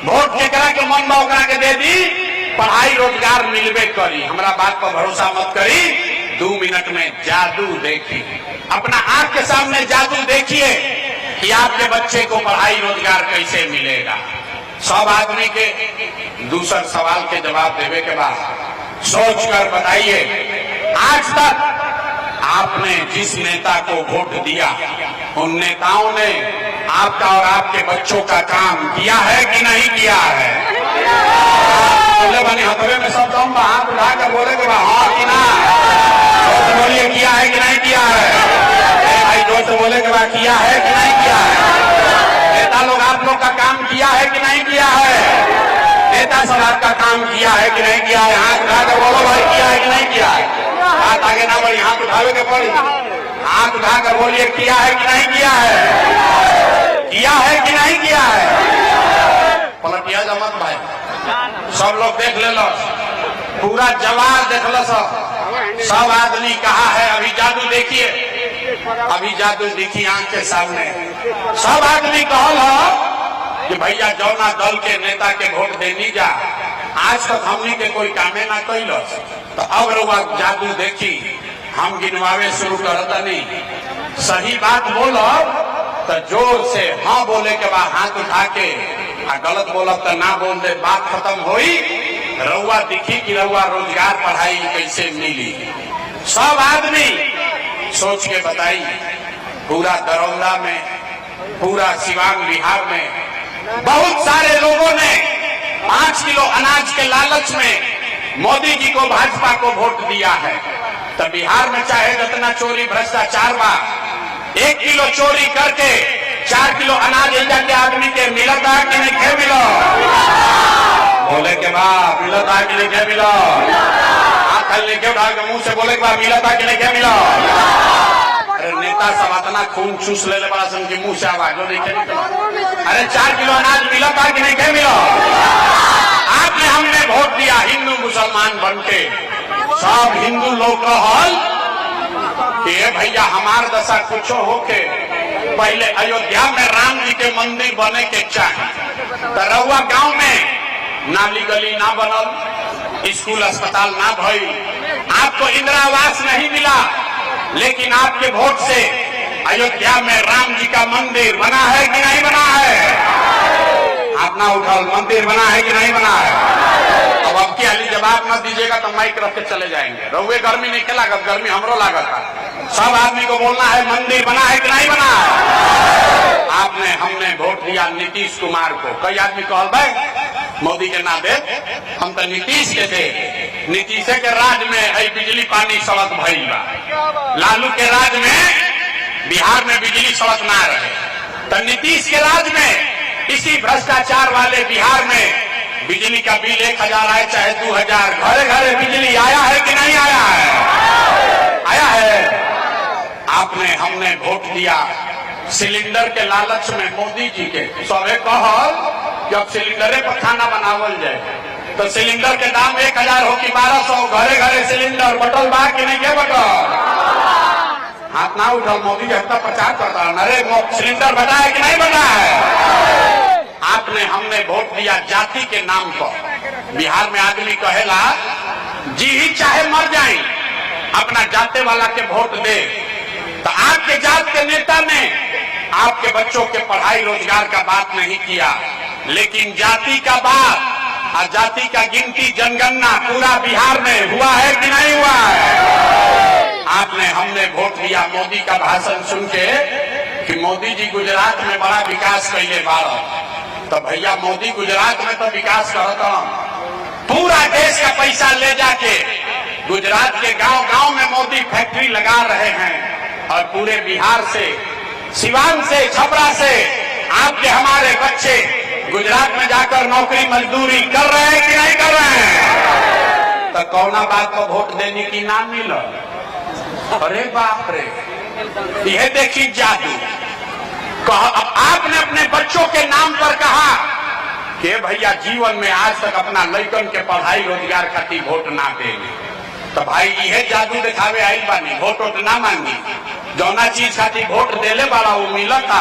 वोट केकरा के मन बा ओकरा के दे दी, पढ़ाई रोजगार मिलबे करी। हमरा बात पर भरोसा मत करी, 2 मिनट में जादू देखी, अपना आंख के सामने जादू देखिए कि आपके बच्चे को पढ़ाई रोजगार कैसे मिलेगा। सब आदमी के दूसर सवाल के जवाब देने के बाद सोच कर बताइए, आज तक आपने जिस नेता को वोट दिया, उन नेताओं ने आपका और आपके बच्चों का काम किया है कि नहीं किया है? बोले बनी हथवे में सब दम हाथ उठाकर बोले कि हाँ कि ना, तो बोलिए किया है कि नहीं किया है? भाई जो से बोले कि किया है कि नहीं किया है? नेता लोग आप लोग का काम किया है कि नहीं किया है? नेता सब आपका काम किया है कि नहीं किया है? हाथ उठाकर बोलो भाई, किया है कि नहीं किया है? हाथ आगे ना बढ़ी, हाथ उठावे के पड़ी, हाथ उठाकर बोलिए किया है कि नहीं किया है? किया है कि नहीं किया है? पलटिया जमत भाई, सब लोग देख ले लो, पूरा जवाब देख लो, सब आदमी कहा है। अभी जादू देखिए, अभी जादू देखिए आंख के सामने। सब आदमी कहल कि भैया जौना दल के नेता के वोट देनी जा, आज तक हमनी के कोई कामे ना कैल, तो अब रुआ जादू देखी, हम गिनवावे शुरू करता नहीं। सही बात बोलो तो जोर से हाँ बोले के बाद हाथ उठा के, गलत बोलब तो ना बोल दे, बात खत्म हुई। रउआ दिखी कि रउआ रोजगार पढ़ाई कैसे मिली। सब आदमी सोच के बताई, पूरा दरौंदा में, पूरा सिवान बिहार में बहुत सारे लोगों ने 5 किलो अनाज के लालच में मोदी जी को, भाजपा को वोट दिया है। तो बिहार में चाहे जितना चोरी भ्रष्टाचार बा, 1 किलो चोरी करके 4 किलो अनाज इंडिया के आदमी के मिलता कि नहीं के मिलो? बोले के बाद मिलता कि नहीं के मिलो? हाथ लेके उठा के मुंह से बोले के बाद मिलता कि नहीं के मिलो? अरे नेता सब इतना खून चूस ले बड़ा सन के मुंह से आवाज नहीं के निकला। अरे 4 किलो अनाज मिलता कि नहीं के मिलो? आपने हमने वोट दिया हिंदू मुसलमान बनके, सब हिंदू लोग कहल कि भैया हमार दशा कुछो होके पहले अयोध्या में राम जी के मंदिर बने के चाहे, तो रउआ गांव में नाली गली ना बनल, स्कूल अस्पताल ना भई, आपको इंदिरा आवास नहीं मिला, लेकिन आपके वोट से अयोध्या में राम जी का मंदिर बना है कि नहीं बना है? हाथ ना उठाओ, मंदिर बना है कि नहीं बना है? अब आपकी हाली जवाब न दीजिएगा तो माइक रख के चले जाएंगे। रउए गर्मी नहीं के लागत, गर्मी हमरो लागत है। सब आदमी को बोलना है मंदिर बना है कि नहीं बना है? आपने हमने वोट दिया नीतीश कुमार को। कई आदमी कहल भाई मोदी के ना दे, हम तो नीतीश के दे। नीतीश के राज में है बिजली पानी सड़क भइल बा, लालू के राज में बिहार में बिजली सड़क ना रहे, तो नीतीश के राज में इसी भ्रष्टाचार वाले बिहार में बिजली का बिल 1000 आए चाहे 2000, घरे घरे बिजली आया है कि नहीं हमने वोट दिया सिलेंडर के लालच में मोदी जी के। सबे कहल कि अब सिलेंडरे पर खाना बनावल जाए, तो सिलेंडर के दाम 1000 हो कि 1200, घरे घरे सिलेंडर बटल बा कि नहीं के बटल? हाथ ना उठाओ, मोदी जी हफ्ता प्रचार करता है, अरे वो सिलेंडर बटा है कि नहीं बटा है? आपने हमने वोट दिया जाति के नाम पर। बिहार में आदमी कहेला जी ही चाहे मर जाए अपना जाते वाला के वोट दे, तो आपके जात के नेता ने आपके बच्चों के पढ़ाई रोजगार का बात नहीं किया, लेकिन जाति का बात और जाति का गिनती जनगणना पूरा बिहार में हुआ है कि नहीं हुआ है? आपने हमने वोट दिया मोदी का भाषण सुन के कि मोदी जी गुजरात में बड़ा विकास कैले बाड़ा, तो भैया मोदी गुजरात में तो विकास करता, पूरा देश का पैसा ले जाके गुजरात के गांव गांव में मोदी फैक्ट्री लगा रहे हैं, और पूरे बिहार से, सिवान से, छपरा से आपके हमारे बच्चे गुजरात में जाकर नौकरी मजदूरी कर रहे हैं कि नहीं कर रहे हैं? तो कौना बात को वोट देने की नाम मिला? अरे बाप रे, यह देखिए जादू। अब आपने अपने बच्चों के नाम पर कहा कि भैया जीवन में आज तक अपना लड़कन के पढ़ाई रोजगार खातिर वोट ना देंगे, तो भाई यह जादू दिखावे आई बानी, वोट ना मांगी। जौना चीज खातिर वोट देले वाला वो मिलता,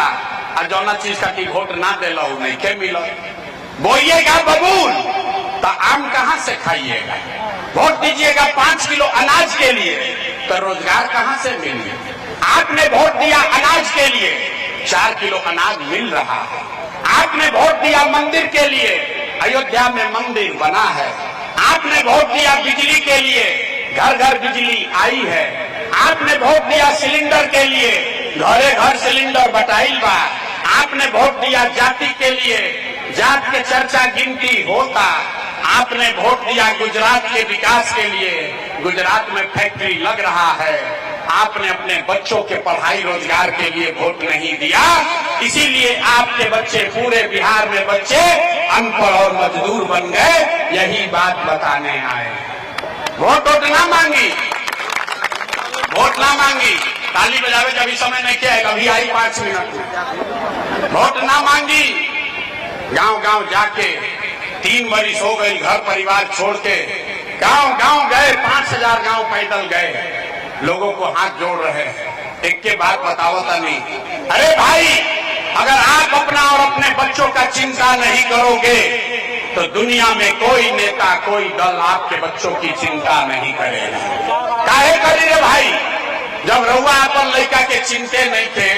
और जौना चीज खातिर वोट ना देला वो नहीं के मिलत। बोइएगा बबूल तो आम कहां से खाइएगा? वोट दीजिएगा 5 किलो अनाज के लिए, तो रोजगार कहां से मिलेगा? आपने वोट दिया अनाज के लिए, 4 किलो अनाज मिल रहा है। आपने वोट दिया मंदिर के लिए, अयोध्या में मंदिर बना है। आपने वोट दिया बिजली के लिए, घर घर बिजली आई है। आपने वोट दिया सिलेंडर के लिए, घरे घर सिलेंडर बटाइल बा। आपने वोट दिया जाति के लिए, जात के चर्चा गिनती होता। आपने वोट दिया गुजरात के विकास के लिए, गुजरात में फैक्ट्री लग रहा है। आपने अपने बच्चों के पढ़ाई रोजगार के लिए वोट नहीं दिया, इसीलिए आपके बच्चे, पूरे बिहार में बच्चे अनपढ़ और मजदूर बन गए। यही बात बताने आए। वोट ना मांगी, वोट ना मांगी, ताली बजावे जब समय नहीं किया, अभी आई 5 मिनट में। वोट ना मांगी, गांव गांव जाके 3 बरिस हो गई घर परिवार छोड़ के गांव गांव गए, 5000 गांव पैदल गए, लोगों को हाथ जोड़ रहे हैं। एक के बात बतावता नहीं। अरे भाई, अगर आप अपना और अपने बच्चों का चिंता नहीं करोगे तो दुनिया में कोई नेता, कोई दल आपके बच्चों की चिंता नहीं करेगा। काहे करी रे भाई? जब रउआ अपन लड़का के चिंते नहीं थे,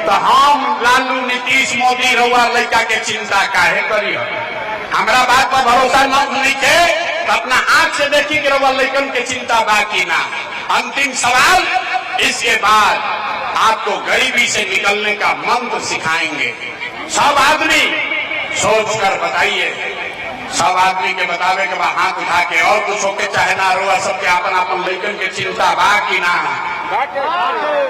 तो हम लालू, नीतीश, मोदी रउआ लड़का के चिंता काहे करी? हमारा बात पर भरोसा नहीं थे तो अपना आंख से देखी कि रउआ लड़कन के चिंता बाकी ना। अंतिम सवाल, इसके बाद आपको गरीबी से निकलने का मंत्र सिखाएंगे। सब आदमी सोच कर बताइए, सब आदमी के बतावे के बाद हाथ उठा के, और कुछ होके चाहे ना रोआ, सबके अपन अपन लड़कन के चिंता बा कि ना?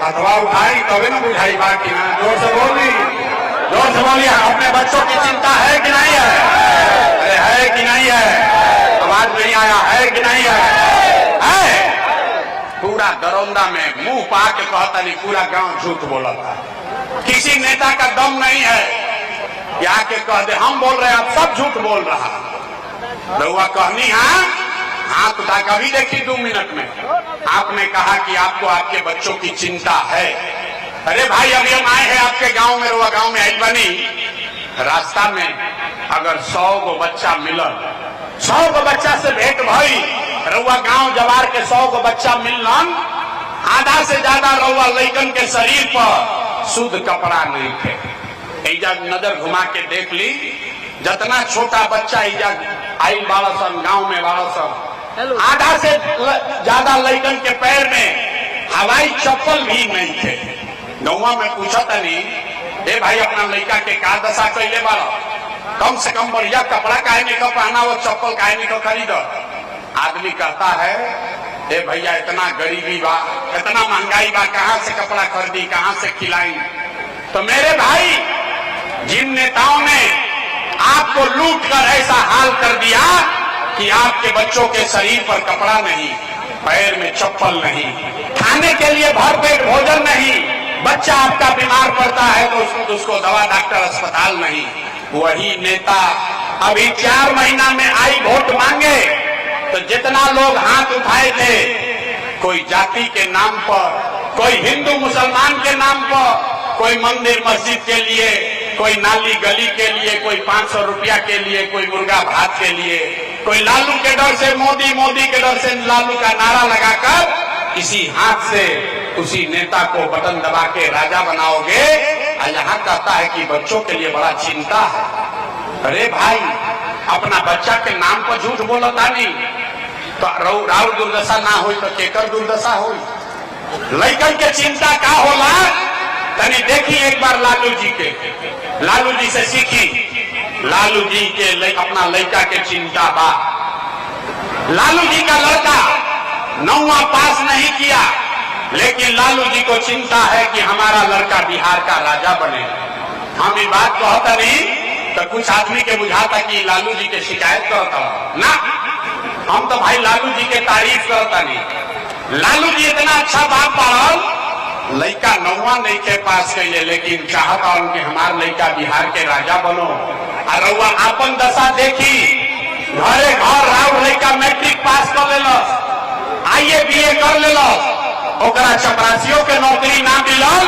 अथवा उठाई तबे ना बुझाई बा कि ना? जोर से बोली, जोर से बोलिए। अपने बच्चों की चिंता है कि नहीं है? अरे है कि नहीं है? आवाज नहीं आया, है कि नहीं है? पूरा दरौंदा में मुंह पा के कहता नहीं, पूरा गांव झूठ बोला था। किसी नेता का दम नहीं है कि आके कह दे हम बोल रहे हैं, आप सब झूठ बोल रहा। रउआ कहनी हाथ उठा के अभी देखी 2 मिनट में आपने कहा कि आपको आपके बच्चों की चिंता है। अरे भाई, अभी हम आए हैं आपके गांव में, रउआ गांव में आई बनी, रास्ता में अगर 100 गो बच्चा मिलन, 100 गो बच्चा से भेंट भई, रउआ गांव जवार के 100 गो बच्चा मिलन, आधा से ज्यादा रउआ लड़कन के शरीर पर शुद्ध कपड़ा नहीं थे। ऐजा नजर घुमा के देख ली, जितना छोटा बच्चा ऐजा आई बाड़ा सन, गांव में बाड़ा सन, आधा से ज्यादा लड़कन के पैर में हवाई चप्पल भी नहीं थे। गौवा में पूछा था नहीं, ए भाई अपना लड़का के का दशा कैले बाड़ा, कम से कम बढ़िया कपड़ा काहे नहीं पहना, वो चप्पल काहे नहीं खरीद? आदमी कहता है, ए भैया इतना गरीबी बा, इतना महंगाई बा, कहां से कपड़ा खरीदी, कहां से खिलाई? तो मेरे भाई, जिन नेताओं ने आपको लूट कर ऐसा हाल कर दिया कि आपके बच्चों के शरीर पर कपड़ा नहीं, पैर में चप्पल नहीं, खाने के लिए भरपेट भोजन नहीं, बच्चा आपका बीमार पड़ता है तो उसको दवा डॉक्टर अस्पताल नहीं। वही नेता अभी 4 महीना में आई वोट मांगे तो जितना लोग हाथ उठाए थे, कोई जाति के नाम पर, कोई हिंदू मुसलमान के नाम पर, कोई मंदिर मस्जिद के लिए, कोई नाली गली के लिए, कोई 500 रुपया के लिए, कोई मुर्गा भात के लिए, कोई लालू के डर से मोदी, मोदी के डर से लालू का नारा लगाकर इसी हाथ से उसी नेता को बटन दबा के राजा बनाओगे। और यहाँ कहता है कि बच्चों के लिए बड़ा चिंता है। अरे भाई, अपना बच्चा के नाम पर झूठ बोलता नहीं तो राउर दुर्दशा ना हो तो केकर दुर्दशा हो। लड़कन के चिंता का होला तनी देखी एक बार लालू जी के, लालू जी से सीखी। लालू जी के अपना लड़का के चिंता बा। लालू जी का लड़का 9वां पास नहीं किया, लेकिन लालू जी को चिंता है कि हमारा लड़का बिहार का राजा बने। हम ये बात कहता नहीं तो कुछ आदमी के बुझाता कि लालू जी के शिकायत करता ना। हम तो भाई लालू जी के तारीफ करता नहीं। लालू जी इतना अच्छा बाप पढ़ल, लड़का 9वां नहीं के पास कैले, लेकिन चाहता कि हमार लड़का बिहार के राजा बनो। और रउआ आपन दशा देखी, घरे घर राउर लड़का मैट्रिक पास कर लेलस, आईए बीए कर लेलस, ओकरा चपरासियों के नौकरी ना मिलल,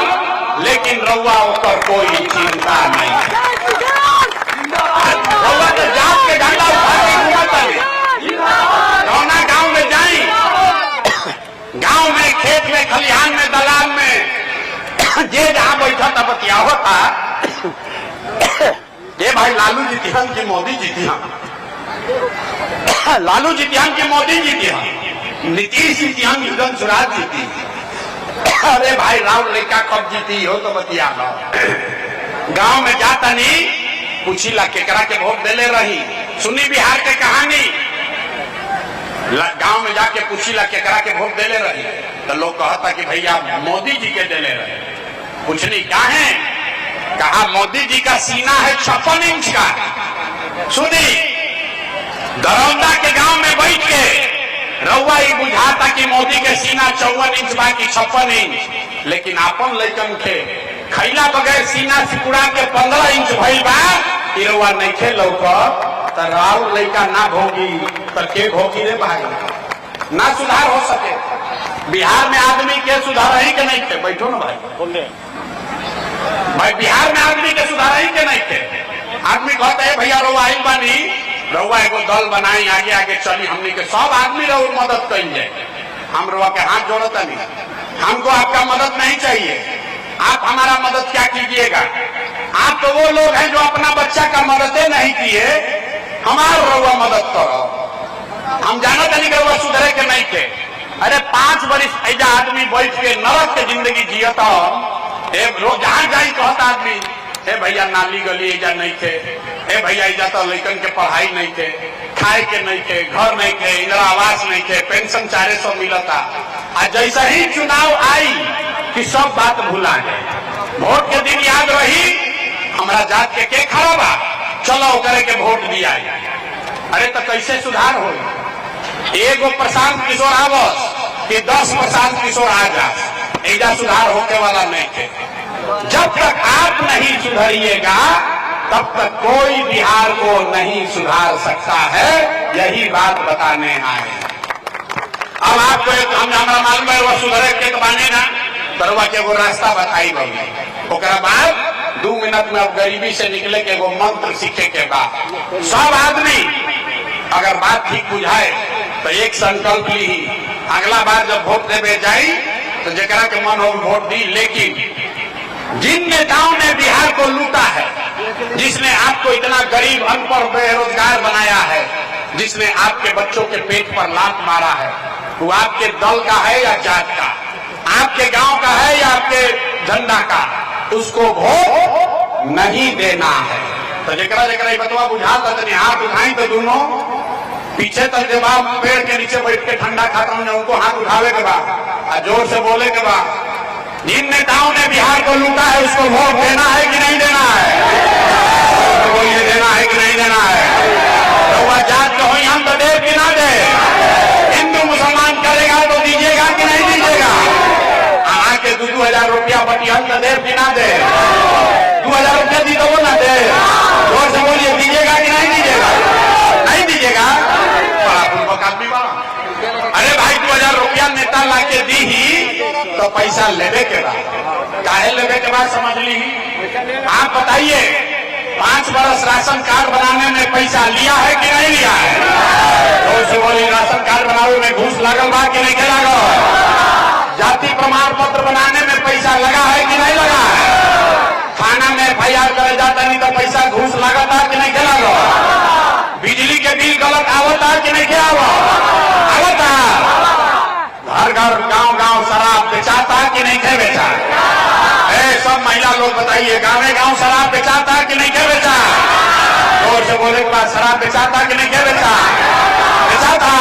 लेकिन रउआ ओकर कोई चिंता नहीं। रउआ तो जात के झंडा उठा के घूमता नहीं। कौना गांव में जाई, गांव में, खेत में, खलिहान में, दलान में, जे जहां बैठा था बतिया होता। ये भाई लालू जी तिहन की मोदी जी तिहन, लालू जी तिहन की मोदी जी तिहन, नीतीश जी तिहन की गन सुराज जीती। अरे भाई राव लेका कब जीती हो तो बतिया लो। गांव में जाता नहीं, पूछी ला केकरा के वोट देले रही, सुनी बिहार के कहानी। गांव में जाके पूछी ला केकरा के वोट देले रही तो लोग कहता कि भैया मोदी जी के देले रहे। पूछनी क्या है, कहा मोदी जी का सीना है 56 इंच का। सुनी, दरौंदा के गांव में बैठ के रउआ ही बुझाता कि मोदी के सीना 54 इंच बा कि 56 इंच, लेकिन आपन लइकन के खैला बगैर सीना सिकुड़ा के 15 इंच भइल बा। रउआ नहीं खे लौकत तो राउर लइका ना भोगी तो के भोगी रे भाई। ना सुधार हो सके बिहार में, आदमी के सुधार ही के नहीं थे। बैठो ना भाई, बोले भाई, बिहार में आदमी के सुधार ही के नहीं थे। आदमी कहते है भैया रउआ आई बानी, रउआ एगो दल बनाई, आगे आगे चली, हमने के सब आदमी रउआ मदद कर जाए। हम रउआ के हाथ जोड़ता नहीं, हमको आपका मदद नहीं चाहिए। आप हमारा मदद क्या कीजिएगा? आप तो वो लोग हैं जो अपना बच्चा का मदद नहीं किए, हमारा रउआ मदद करो। हम जानते नहीं रउआ सुधरे के नहीं थे। अरे 5 बरिस ऐजा आदमी बैठ के नरक के जिंदगी जियता। रोज जहां जाई कहता आदमी, हे भैया नाली गली ऐजा नहीं थे, हे भैया ऐजा तो लड़कन के पढ़ाई नहीं थे, खाए के नहीं थे, घर नहीं थे, इंदिरा आवास नहीं थे, पेंशन 400 मिलता। आज जैसा ही चुनाव आई कि सब बात भुला गए। वोट के दिन याद रही हमारा जात के खड़ा बा, चलो करे के वोट दिया। अरे तो कैसे सुधार हो? एगो प्रशांत किशोर आवस कि 10 प्रशांत किशोर आ जा, ऐजा सुधार होने वाला नहीं थे। जब तक आप नहीं सुधरिएगा तब तक कोई बिहार को नहीं सुधार सकता है। यही बात बताने आए। अब आपको एक हमारा मालूम है वो सुधरे के बाने ना तरवा के वो रास्ता बताई गई। ओकरा बाद 2 मिनट में अब गरीबी से निकले के वो मंत्र सीखे के बाद सब आदमी अगर बात ठीक बुझाए तो एक संकल्प ली, अगला बार जब वोट देवे जाई तो जरा के मन हो वोट दी। लेकिन जिन नेताओं ने बिहार को लूटा है, जिसने आपको इतना गरीब, अनपढ़, बेरोजगार बनाया है, जिसने आपके बच्चों के पेट पर लात मारा है, वो आपके दल का है या जात का, आपके गांव का है या आपके झंडा का, उसको वोट नहीं देना है। तो जरा जरा बतवा बुझाता तनी हाथ उठाई तो दोनों पीछे तक जवाब पेड़ के नीचे बैठ के ठंडा खाता हूं, उनको हाथ उठावे के बाद और जोर से बोले के बाद जिन नेताओं ने बिहार को लूटा है उसको वोट देना है कि नहीं देना है? तो बोलिए देना है कि नहीं देना है? तो वह जात को हो हम तो दे कि ना दे? हिंदू मुसलमान करेगा तो दीजिएगा कि नहीं दीजिएगा? आके 2000 रुपया बटियाल न दे कि ना दे? 2000 रुपया दी तो वो ना दे? जोर से बोलिए, दीजिएगा कि नहीं दीजिएगा? नहीं दीजिएगा? बड़ा पूर्वक आदमी बा। अरे भाई 2000 रुपया नेता ला के दी ही तो पैसा लेवे के बाद काहे लेवे के बाद समझ ली। आप बताइए, 5 बरस राशन कार्ड बनाने में पैसा लिया है कि नहीं लिया है? जोर से बोलिए, राशन कार्ड बनाने में घूस लागल बा कि नहीं के लागल? जाति प्रमाण पत्र बनाने में पैसा लगा है कि नहीं लगा है? थाना में FIR करे जाता नहीं तो पैसा घूस लागता कि नहीं के लागल? बिजली के बिल गलत आवता कि नहीं के आवता? घर घर गांव गांव शराब बेचाता कि नहीं के बेचा? सब महिला लोग बताइए, गाँव गांव शराब बेचाता कि नहीं के बेचा? जोर से बोले के बाद शराब बेचाता कि नहीं के बेचा? बेचाता।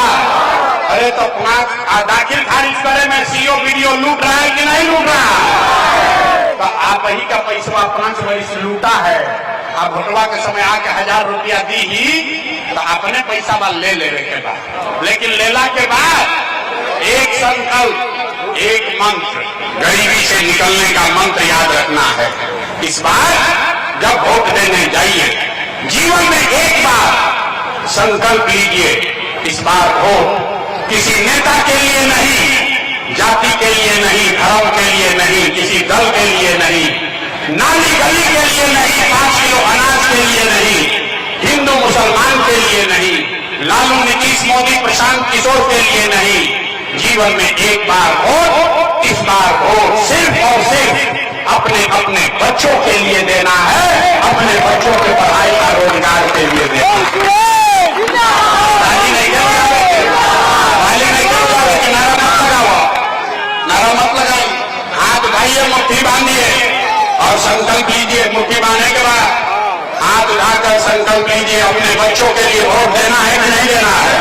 अरे तो दाखिल खारिज करे में CO BDO लूट रहा है कि नहीं लूट रहा? तो आप ही का पैसा 5 वर्ष लूटा है। आप भोटवा के समय आके 1000 रुपया दी ही तो अपने पैसा बा ले के बाद, लेकिन लेला के बाद एक संकल्प, एक मंत्र, गरीबी से निकलने का मंत्र याद रखना है। इस बार जब वोट देने जाइए, जीवन में एक बार संकल्प लीजिए, इस बार वोट किसी नेता के लिए नहीं, जाति के लिए नहीं, धर्म के लिए नहीं, किसी दल के लिए नहीं, नाली गली के लिए नहीं, 5 किलो अनाज के लिए नहीं, हिंदू मुसलमान के लिए नहीं, लालू नीतीश मोदी प्रशांत किशोर के लिए नहीं, जीवन में एक बार वोट, इस बार वोट सिर्फ और सिर्फ अपने अपने बच्चों के लिए देना है, अपने बच्चों के पढ़ाई का रोजगार के लिए देना है। राजी नहीं नारा मत लगाओ, हाथ उठाइए, मुट्ठी बांधिए और संकल्प लीजिए। मुट्ठी बांधने के बाद हाथ उठाकर संकल्प लीजिए, अपने बच्चों के लिए वोट देना है कि नहीं देना है?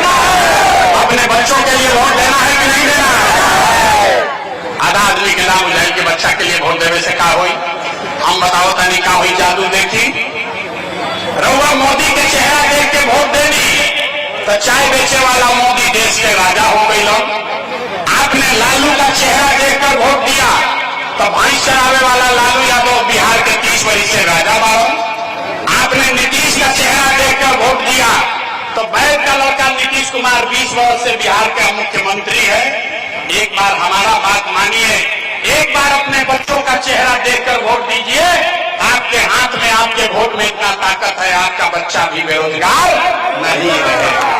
अपने बच्चों के लिए वोट देना है कि नहीं देना है? आधा आदमी के नाम जाए कि बच्चा के लिए वोट देने से का हुई? हम बताओ तनी का हुई? जादू देखी रहुआ मोदी के चेहरा देख के वोट देनी तो चाय बेचे वाला मोदी देश के राजा हो गई। लोग आपने लालू का चेहरा देखकर वोट दिया तो भैंस चरावे वाला लालू यादव बिहार के 30 वर्ष से राजा बाबू। आपने नीतीश का चेहरा देखकर वोट दिया तो बैठ का लड़का नीतीश कुमार 20 वर्ष से बिहार का मुख्यमंत्री है। एक बार हमारा बात मानिए, एक बार अपने बच्चों का चेहरा देखकर वोट दीजिए। आपके हाथ में, आपके वोट में इतना ताकत है, आपका बच्चा भी बेरोजगार नहीं रहेगा।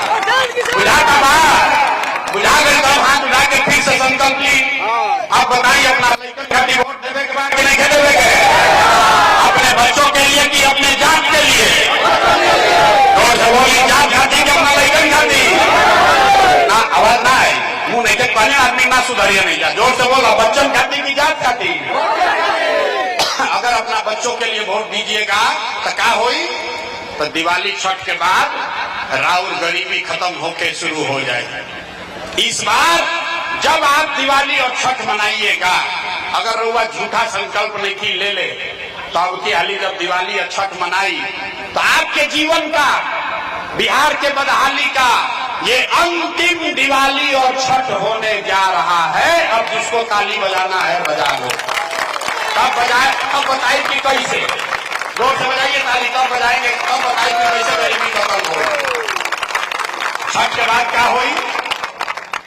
बुझा का बात बुझा गई तो हाथ उठा के फिर से संकल्प ली। आप बताइए, अपना खाती वोट देने के बाद नहीं देवे के? अपने बच्चों के लिए कि अपने जात के लिए? जोर से बोली, जात खाती कि अपना लड़कन खाती? ना आवाज ना है, मुंह नहीं देख पाने आदमी ना सुधरिए नहीं जा। जोर से बोला, बच्चन खाती की जात खाती? अगर अपना बच्चों के लिए वोट दीजिएगा तो क्या होई? तो दिवाली छठ के बाद राउर गरीबी खत्म होके शुरू हो जाएगा। इस बार जब आप दिवाली और छठ मनाइएगा, अगर रुआ झूठा संकल्प नहीं की ले ले तो अब की हाली जब दिवाली और छठ मनाई तो आपके जीवन का, बिहार के बदहाली का ये अंतिम दिवाली और छठ होने जा रहा है। अब जिसको ताली बजाना है बजा लो। कब बजाए? अब बताइए कि कैसे? जोर से बजाइए ताली। कब बजाएंगे? कब बताइए कि कैसे गरीबी खत्म हो? छठ के बाद क्या हुई?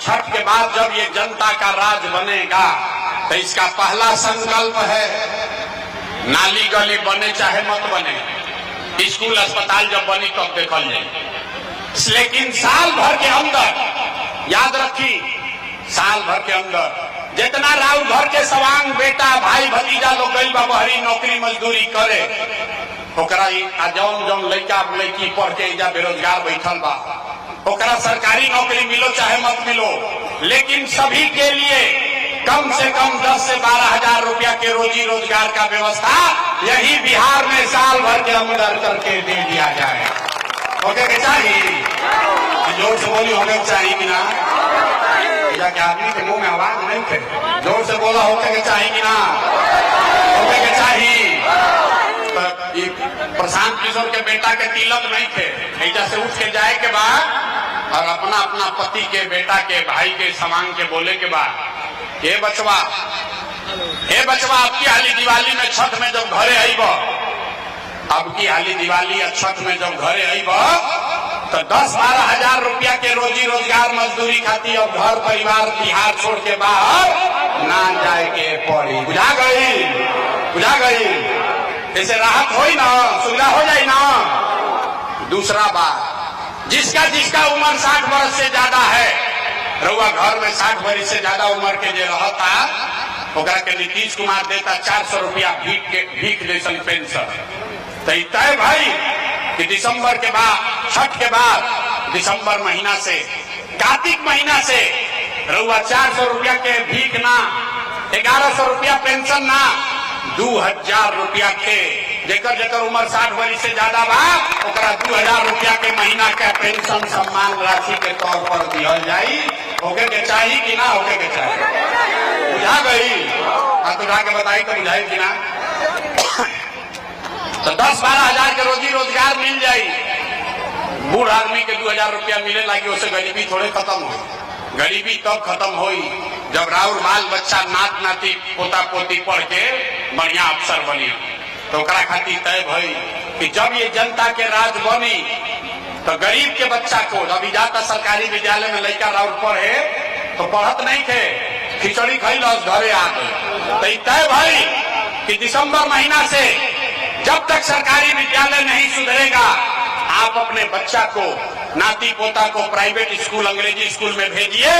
छठ के बाद जब ये जनता का राज बनेगा तो इसका पहला संकल्प है, नाली गली बने चाहे मत बने, स्कूल अस्पताल जब बनी तब देखल जाए, लेकिन साल भर के अंदर, याद रखी, साल भर के अंदर जितना राउर घर के सवांग बेटा भाई भतीजा लोग गई बा बहरी नौकरी मजदूरी करे, ओकरा जौन जौन लड़का लड़की पढ़ के इजा बेरोजगार बैठल बा, ओकरा सरकारी नौकरी मिलो चाहे मत मिलो, लेकिन सभी के लिए कम से कम 10 से 12 हजार रुपया के रोजी रोजगार का व्यवस्था यही बिहार में साल भर के अंदर करके दे दिया जाए। होके के चाहिए? जोर से बोली, होके चाहिए कि ना? क्या आदमी के मुंह में आवाज नहीं थे? जोर से बोला, होके के चाहिए कि ना? होके के चाहिए? प्रशांत किशोर के बेटा के तिलक नहीं थे, ऐसा से उठ के जाए के बाद और अपना अपना पति के बेटा के भाई के समान के बोले के बाद, ये बचवा हे बचवा, अब की हाली दिवाली में छठ में जब घरे आईब, अब की हाली दिवाली और छठ में जब घरे आईब तो 10-12 हजार रुपया के रोजी रोजगार मजदूरी खाती और घर परिवार बिहार छोड़ के बाहर ना जाए के पड़ी। बुझा गई, बुझा गई। इसे राहत हो ना, सुविधा हो जाए ना। दूसरा बात, जिसका जिसका उम्र 60 वर्ष से ज्यादा है, रउआ घर में 60 वर्ष से ज्यादा उम्र के जो रहता, ओकरा के नीतीश कुमार देता 400 रुपया भीख जैसन पेंशन। तो तय भाई कि दिसंबर के बाद, छठ के बाद दिसंबर महीना से कार्तिक महीना से रउआ 400 रुपया के भीख ना, 1100 रुपया पेंशन ना, 2000 रुपया के जेकर जेकर उम्र 60 वर्ष से ज्यादा बा, ओकरा 2000 रुपया के महीना के पेंशन सम्मान राशि के तौर पर दिहल जाई। होके के चाहिए कि ना होके के चाहिए? बुझा गई? हाथ उठा के बताई तो बुझाई कि ना। तो 10-12 हजार के रोजी रोजगार मिल जाई। बूढ़ आदमी के 2000 रुपया मिले लगी, उससे गरीबी थोड़े खत्म हो। गरीबी तब खत्म होई जब राउर बाल बच्चा नात नाती पोता पोती पढ़ के बढ़िया अफसर बनी। तो ओकरा खातिर तय भई कि जब ये जनता के राज बनी तो गरीब के बच्चा को, अभी जाता सरकारी विद्यालय में लड़का राउर पढ़े तो पढ़त नहीं थे, खिचड़ी खैलस घरे आ गए। तो तय भई कि दिसंबर महीना से जब तक सरकारी विद्यालय नहीं सुधरेगा, आप अपने बच्चा को, नाती पोता को प्राइवेट स्कूल, अंग्रेजी स्कूल में भेजिए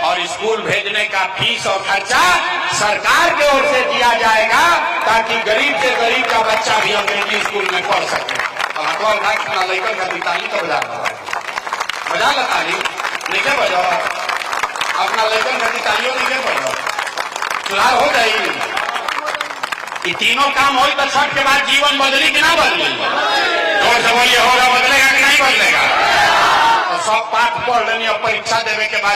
और स्कूल भेजने का फीस और खर्चा सरकार की ओर से दिया जाएगा, ताकि गरीब से गरीब का बच्चा भी अंग्रेजी स्कूल में पढ़ सके। अपना लेकर का ताली तो बजा ला ताली नीचे बजाओ, अपना लेकर का तालियों नीचे बजाओ, सुधार हो जाएगी। ये तीनों काम हो तो छठ के बाद जीवन बदली कि ना बदली? जोर से बोलिए, होगा, बदलेगा कि नहीं बदलेगा? तो सब पाठ पढ़ लेनी और परीक्षा देने के बाद